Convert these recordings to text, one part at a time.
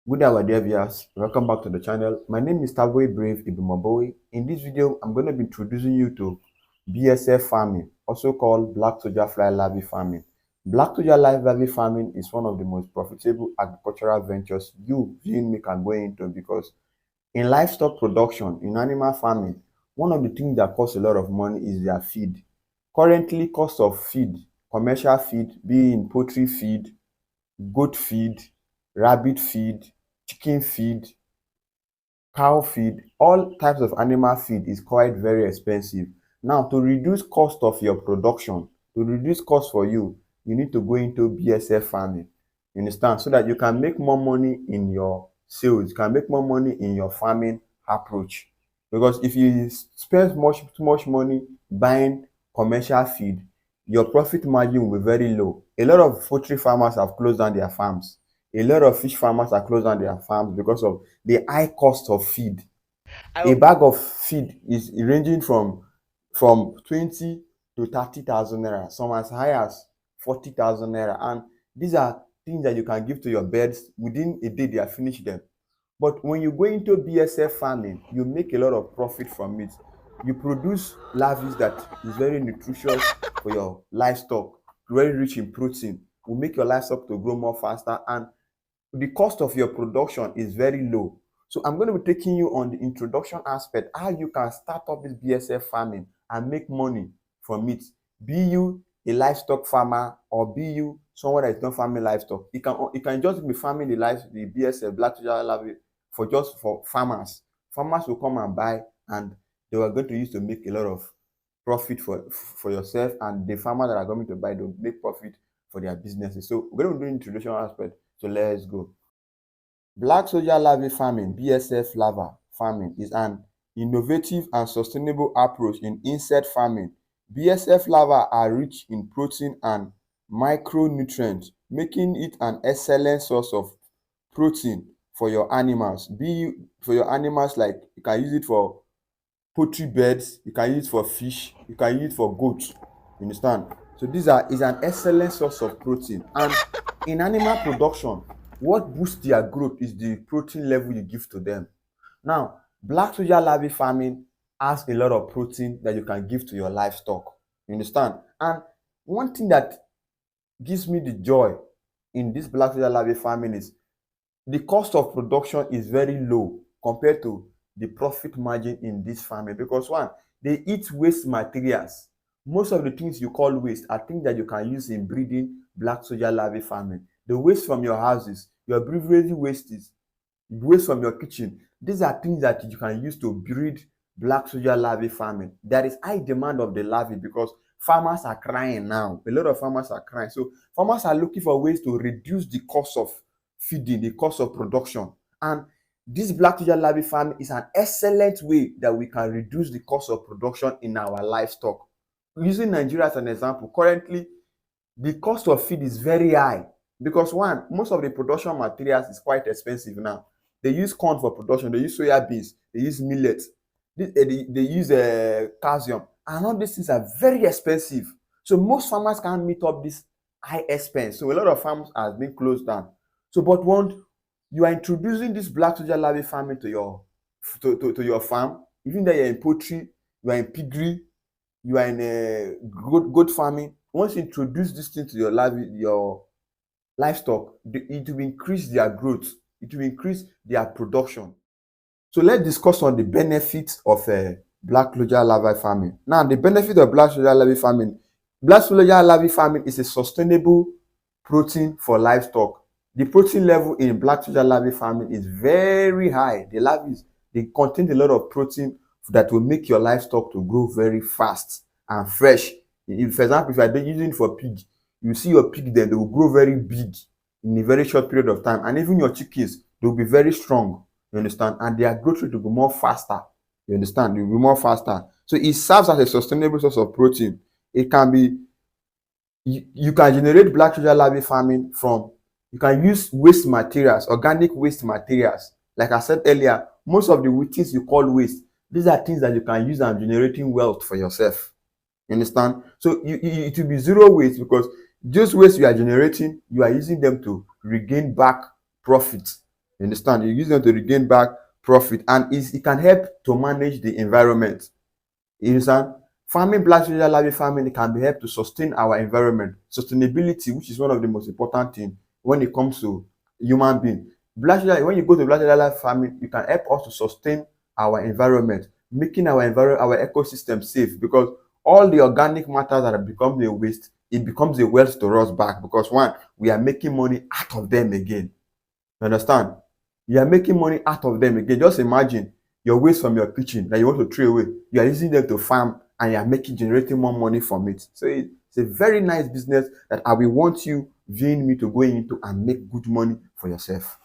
Good day, our dear viewers. Welcome back to the channel. My name is Taboy Brave Ibimaboy. In this video, I'm going to be introducing you to BSF farming, also called black soldier fly larvae farming. Black soldier larvae farming is one of the most profitable agricultural ventures you viewing me can go into, because in livestock production, in animal farming, one of the things that costs a lot of money is their feed. Currently, cost of feed, commercial feed, being poultry feed, goat feed, rabbit feed, chicken feed, cow feed, all types of animal feed is quite very expensive. Now, to reduce cost of your production, to reduce cost for you, you need to go into BSF farming. You understand? So that you can make more money in your sales, you can make more money in your farming approach. Because if you spend too much money buying commercial feed, your profit margin will be very low. A lot of poultry farmers have closed down their farms. A lot of fish farmers are closed down their farms because of the high cost of feed. A bag of feed is ranging from 20 to 30,000 naira, some as high as 40,000 naira. And these are things that you can give to your birds within a day. They are finished them. But when you go into BSF farming, you make a lot of profit from it. You produce larvae that is very nutritious for your livestock, very rich in protein, will make your livestock to grow more faster, and the cost of your production is very low. So I'm going to be taking you on the introduction aspect, how you can start up this BSF farming and make money from it. Be you a livestock farmer or be you someone that is not farming livestock. You can just be farming the BSF black soldier larvae for farmers. Farmers will come and buy, and they are going to use to make a lot of profit for yourself, and the farmers that are going to buy, they'll make profit for their businesses. So we're going to do the introduction aspect. So let's go. Black soldier larvae farming, BSF larva farming, is an innovative and sustainable approach in insect farming. BSF larvae are rich in protein and micronutrients, making it an excellent source of protein for your animals. For your animals, like you can use it for poultry beds, you can use it for fish, you can use it for goats. You understand? So is an excellent source of protein. And in animal production, what boosts their growth is the protein level you give to them. Now, black soldier larvae farming has a lot of protein that you can give to your livestock. You understand? And one thing that gives me the joy in this black soldier larvae farming is the cost of production is very low compared to the profit margin in this farming, because one, they eat waste materials. Most of the things you call waste are things that you can use in breeding black soldier larvae farming. The waste from your houses, your beverage wastes, waste from your kitchen, these are things that you can use to breed black soldier larvae farming. There is high demand of the larvae because farmers are crying now. A lot of farmers are crying. So farmers are looking for ways to reduce the cost of feeding, the cost of production. And this black soldier larvae farming is an excellent way that we can reduce the cost of production in our livestock. Using Nigeria as an example, currently the cost of feed is very high because one, most of the production materials is quite expensive now. They use corn for production, they use soya beans, they use millet, they use calcium, and all these things are very expensive. So most farmers can't meet up this high expense. So a lot of farms have been closed down. So but when you are introducing this black soldier larvae farming to your farm, even though you're in poultry, you are in piggery, you are in goat farming, once you introduce this thing to your livestock, it will increase their growth, it will increase their production. So let's discuss on the benefits of black soldier larvae farming. Now, the benefit of black soldier larvae farming. Black soldier larvae farming is a sustainable protein for livestock. The protein level in black soldier larvae farming is very high. The larvae, they contain a lot of protein that will make your livestock to grow very fast and fresh. If, for example, if you are using it for pig, you see your pig then they will grow very big in a very short period of time. And even your chickens, they will be very strong. You understand? And their growth rate will be more faster. You understand? It will be more faster. So it serves as a sustainable source of protein. It can be, you can generate black soldier larvae farming from, you can use waste materials, organic waste materials. Like I said earlier, most of the things you call waste, these are things that you can use and generating wealth for yourself. You understand? So it will be zero waste because those waste you are generating, you are using them to regain back profit. You understand? You use them to regain back profit, and it can help to manage the environment. You understand? Farming black social larvae farming can be help to sustain our environment. Sustainability, which is one of the most important things when it comes to human being. When you go to black social larvae farming, you can help us to sustain our environment, making our ecosystem safe, because all the organic matter that have become a waste, it becomes a wealth to us back, because one, we are making money out of them again. You understand? You are making money out of them again. Just imagine your waste from your kitchen that you want to throw away. You are using them to farm, and you are generating more money from it. So it's a very nice business that I will want you viewing me to go into and make good money for yourself.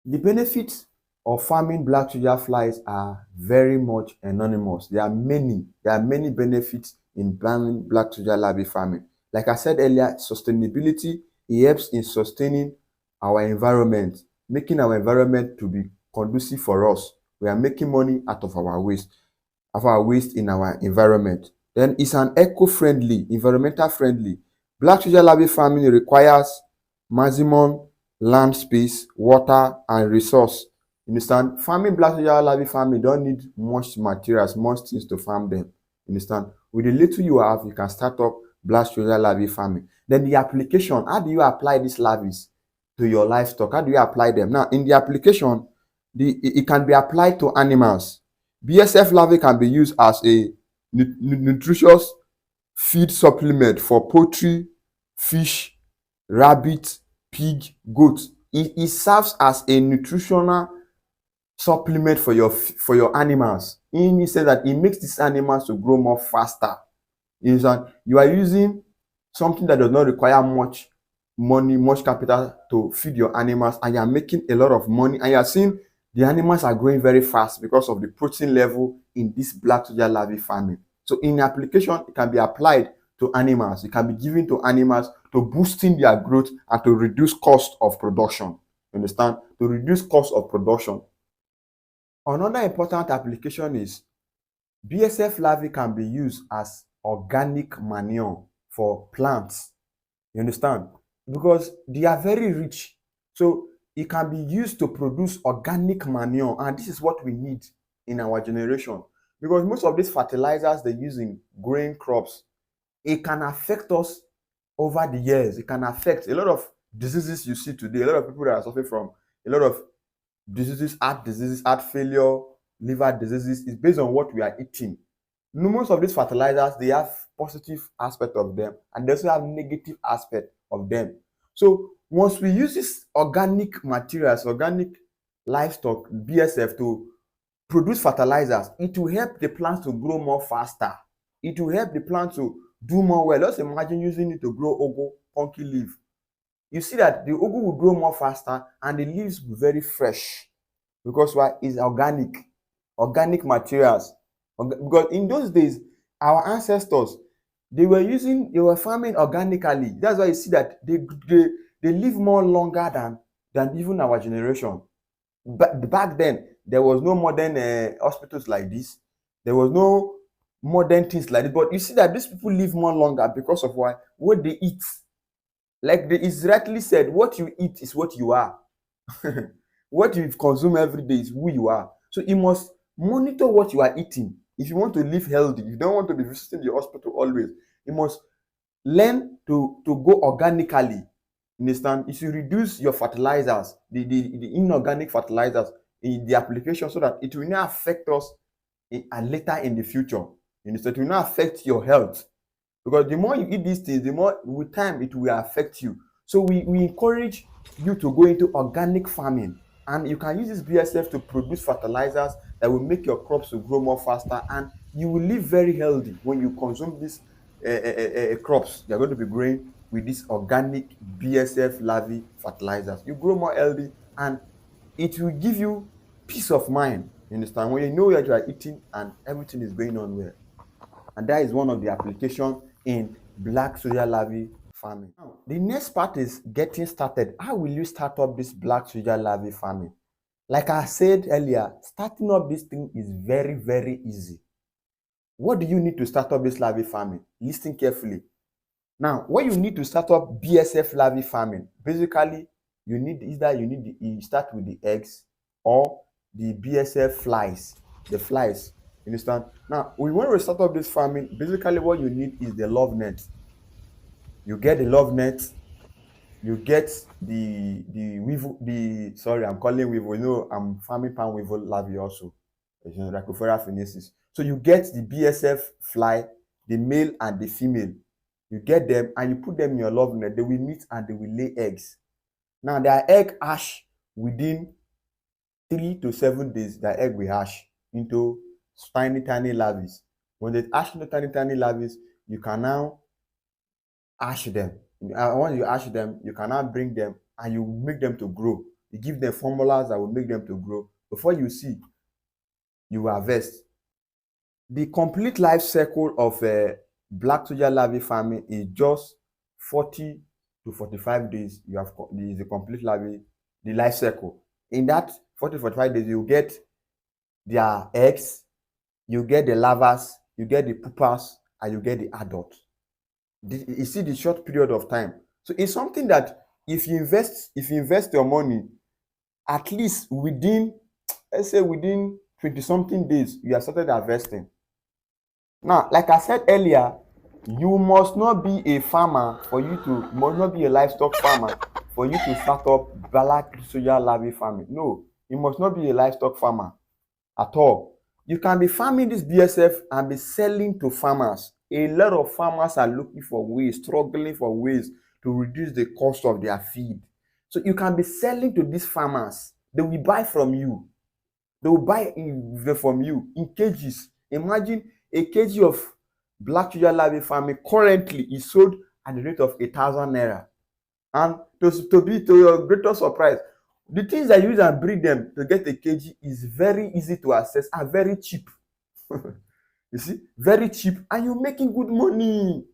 The benefits of farming black soldier flies are very much anonymous. There are many benefits in farming black soldier larvae farming. Like I said earlier, sustainability, it helps in sustaining our environment, making our environment to be conducive for us. We are making money out of our waste in our environment. Then it's an eco-friendly, environmental friendly. Black soldier larvae farming requires maximum land space, water, and resource. You understand? Farming black soldier larvae farming don't need much materials, much things to farm them. You understand? With the little you have, you can start up black soldier larvae farming. Then the application, how do you apply these larvae to your livestock? How do you apply them? Now, in the application, it can be applied to animals. BSF larvae can be used as a nutritious feed supplement for poultry, fish, rabbit, pig, goat. It serves as a nutritional supplement for your animals, in the sense that it makes these animals to grow more faster. You are using something that does not require much money, much capital to feed your animals, and you are making a lot of money, and you are seeing the animals are growing very fast because of the protein level in this black soldier larvae farming. So in application, it can be applied to animals. It can be given to animals to boosting their growth and to reduce cost of production. You understand? To reduce cost of production. Another important application is BSF larvae can be used as organic manure for plants. You understand? Because they are very rich. So it can be used to produce organic manure, and this is what we need in our generation. Because most of these fertilizers they use in growing crops, it can affect us over the years. It can affect a lot of diseases you see today. A lot of people that are suffering from a lot of diseases, heart failure, liver diseases, is based on what we are eating. Most of these fertilizers, they have positive aspect of them, and they also have negative aspect of them. So once we use this organic materials, organic livestock, BSF, to produce fertilizers, it will help the plants to grow more faster. It will help the plant to do more well. Just imagine using it to grow ugu, pumpkin leaf. You see that the ugu will grow more faster and the leaves will be very fresh, because why? It's organic materials. Because in those days, our ancestors, they were farming organically. That's why you see that they live more longer than even our generation. But back then, there was no modern hospitals like this. There was no modern things like this. But you see that these people live more longer because of why? What they eat. Like it's rightly said, what you eat is what you are. What you consume every day is who you are. So you must monitor what you are eating. If you want to live healthy, you don't want to be visiting the hospital always, you must learn to go organically. Understand? You should reduce your fertilizers, the inorganic fertilizers in the application, so that it will not affect us later in the future. Understand? It will not affect your health. Because the more you eat these things, the more with time it will affect you. So we encourage you to go into organic farming, and you can use this BSF to produce fertilizers that will make your crops to grow more faster, and you will live very healthy when you consume these crops. They are going to be growing with this organic BSF larvae fertilizers. You grow more healthy, and it will give you peace of mind. You understand? When you know that you are eating and everything is going on well. And that is one of the applications in black soldier larvae farming. Now, the next part is getting started. How will you start up this black soldier larvae farming? Like I said earlier, starting up this thing is very, very easy. What do you need to start up this larvae farming? Listen carefully. Now, when you need to start up BSF larvae farming, basically, You need either you start with the eggs or the BSF flies, the flies. You understand? Now, when we start up this farming, basically what you need is the love net. You get the love net, you get the weevil, the sorry, I'm calling weevil. You know, I'm farming palm weevil larvae also, Rhacopharia finesis. So you get the BSF fly, the male and the female. You get them and you put them in your love net. They will meet and they will lay eggs. Now their egg hatch within 3 to 7 days. Their egg will hatch into tiny larvae. When they hatch into tiny larvae, you can now hash them. And once you hash them, you can now bring them and you make them to grow. You give them formulas that will make them to grow. Before you see, you harvest. The complete life cycle of black soldier larvae farming is just 40 to 45 days. You have the complete larvae, the life cycle. In that 40 to 45 days, you get their eggs, you get the larvae, you get the pupas, and you get the adult. You see the short period of time. So it's something that if you invest your money, at least within, let's say within 20 something days, you have started investing. Now, like I said earlier, you must not be a farmer must not be a livestock farmer for you to start up black soldier larvae farming. No, you must not be a livestock farmer at all. You can be farming this BSF and be selling to farmers. A lot of farmers are looking for ways, struggling for ways to reduce the cost of their feed. So you can be selling to these farmers. They will buy from you. They will buy from you in kgs. Imagine a kg of black soldier larvae farming currently is sold at the rate of 1,000 naira. And to your greater surprise, the things that you use and breed them to get a kg is very easy to access and very cheap. You see, very cheap, and you're making good money.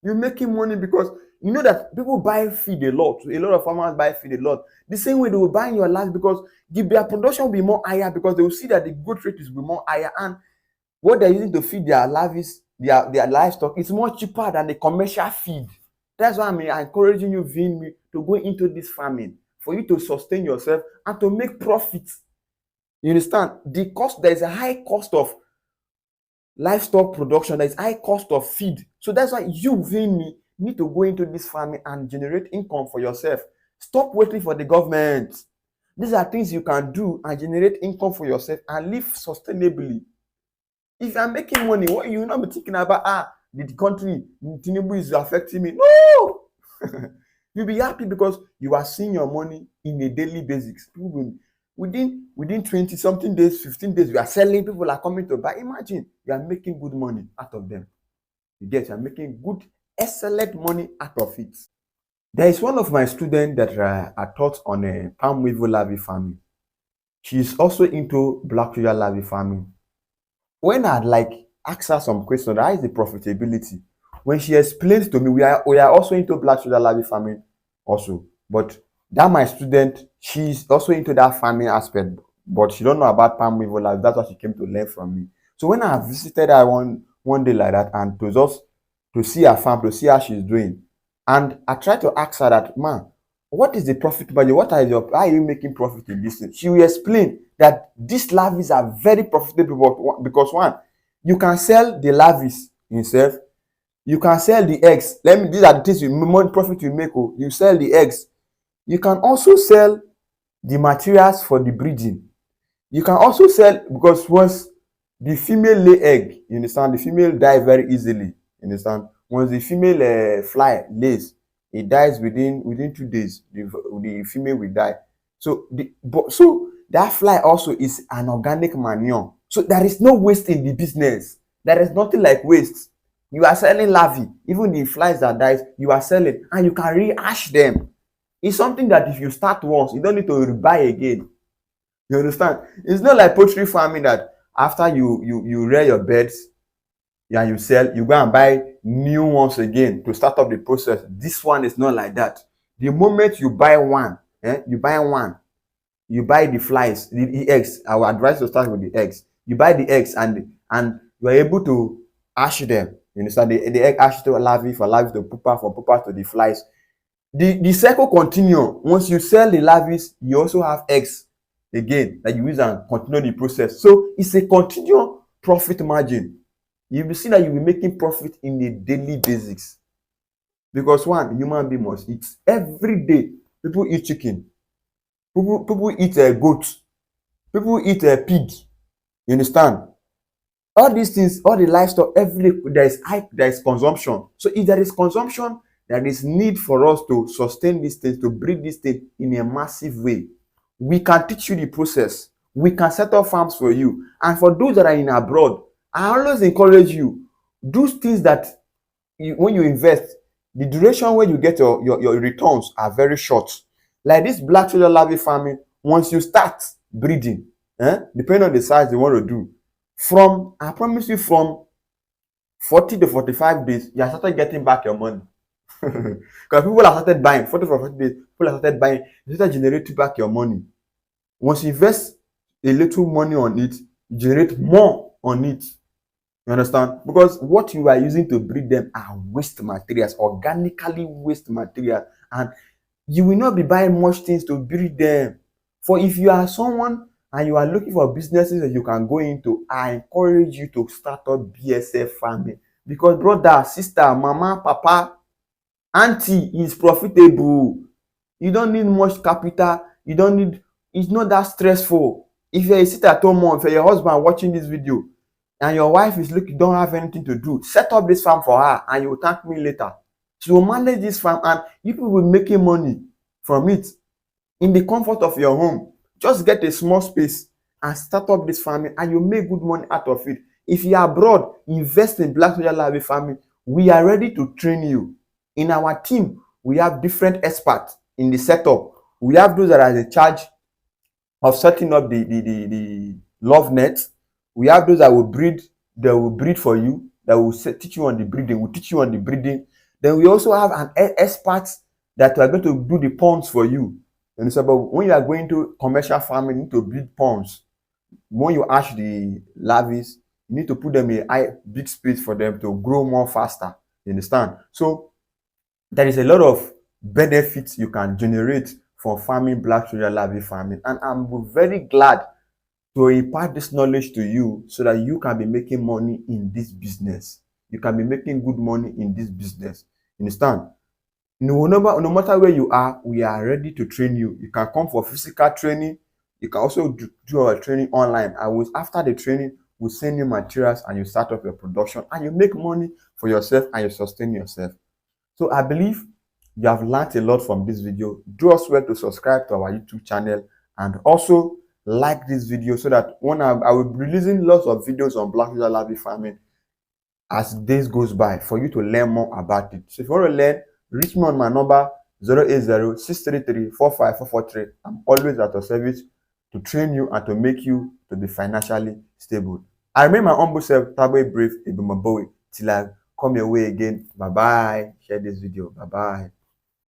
You're making money because you know that people buy feed a lot. A lot of farmers buy feed a lot. The same way they will buy in your land because their production will be more higher because they will see that the growth rate is more higher, and what they're using to feed their larvae, their livestock, is more cheaper than the commercial feed. That's why I'm encouraging you, Vin, to go into this farming for you to sustain yourself and to make profits. You understand? There is a high cost of livestock production, there is high cost of feed. So that's why you, Vin, need to go into this farming and generate income for yourself. Stop waiting for the government. These are things you can do and generate income for yourself and live sustainably. If you are making money, what you will not be thinking about, the country, Tinubu is affecting me. No! You'll be happy because you are seeing your money in a daily basis. Within 20 something days, 15 days, you are selling, people are coming to buy. Imagine you are making good money out of them. You are making good, excellent money out of it. There is one of my students that I taught on a palm weevil larvae farming. She is also into black soldier larvae farming. When I'd ask her some questions, how is the profitability? When she explains to me, we are also into black soldier larvae farming also. But that my student, she's also into that farming aspect, but she don't know about palm weevil larvae. That's what she came to learn from me. So when I visited her one day like that, and to just to see her farm, to see how she's doing, and I tried to ask her that, man, what is the profit value? How are you making profit in this thing? She will explain that these larvae are very profitable because one, you can sell the larvae yourself, you can sell the eggs. These are the things more profit you make. You sell the eggs. You can also sell the materials for the breeding. You can also sell, because once the female lay egg, you understand, the female die very easily. You understand? Once the female fly lays, it dies within 2 days. The female will die. So that fly also is an organic manure. So there is no waste in the business. There is nothing like waste. You are selling larvae, even the flies that dies, you are selling, and you can rehash them. It's something that if you start once, you don't need to buy again. You understand? It's not like poultry farming that after you rear your birds and you sell, you go and buy new ones again to start up the process. This one is not like that. The moment you buy one, you buy the flies, the eggs. I would advise you to start with the eggs. You buy the eggs and you are able to hash them. You understand? The egg hash to larvae, for larvae to pupa, for pupa to the flies. The cycle continue. Once you sell the larvae, you also have eggs again that you use and continue the process. So it's a continual profit margin. You will see that you'll be making profit in a daily basis. Because one, human being must eat. Every day, people eat chicken. People eat a goat. People eat a pig. You understand? All these things, all the livestock, there is consumption. So if there is consumption, there is need for us to sustain these things, to breed these things in a massive way. We can teach you the process. We can set up farms for you. And for those that are in abroad, I always encourage you, do things that when you invest, the duration when you get your returns are very short. Like this black soldier larvae farming, once you start breeding, depending on the size you want to do, from I promise you, from 40 to 45 days, you have started getting back your money. Because people have started buying 40 to 40 days, people have started buying, you start generating back your money. Once you invest a little money on it, you generate more on it. You understand? Because what you are using to breed them are waste materials, organically waste materials, and you will not be buying much things to breed them. For if you are someone and you are looking for businesses that you can go into, I encourage you to start up BSF farming. Because brother, sister, mama, papa, auntie, is profitable. You don't need much capital. You don't need, it's not that stressful. If you're a sit-at-home mom, if you're your husband watching this video and your wife is looking, don't have anything to do, set up this farm for her and you will thank me later. She will manage this farm and you people will be making money from it in the comfort of your home. Just get a small space and start up this farming and you make good money out of it. If you are abroad, invest in black soldier larvae farming. We are ready to train you. In our team, we have different experts in the setup. We have those that are in charge of setting up the love nets. We have those that will breed for you, that will teach you on the breeding, will teach you on the breeding. Then we also have an expert that are going to do the ponds for you. And so, but when you are going to commercial farming, you need to build ponds. When you hatch the larvae, you need to put them in a big space for them to grow more faster. You understand? So there is a lot of benefits you can generate from farming black soldier larvae farming, and I'm very glad to impart this knowledge to you so that you can be making money in this business. You can be making good money in this business. You understand? No matter where you are, we are ready to train you. You can come for physical training. You can also do our training online. After the training, we'll send you materials and you start up your production and you make money for yourself and you sustain yourself. So I believe you have learned a lot from this video. Do us well to subscribe to our YouTube channel and also like this video so that when I will be releasing lots of videos on black soldier larvae farming as days goes by for you to learn more about it. So if you want to learn, reach me on my number 080-633-45443. I'm always at your service to train you and to make you to be financially stable. I remain my humble self, Tabwe Brave Ibumabowe, till I come your way again. Bye bye. Share this video. Bye bye.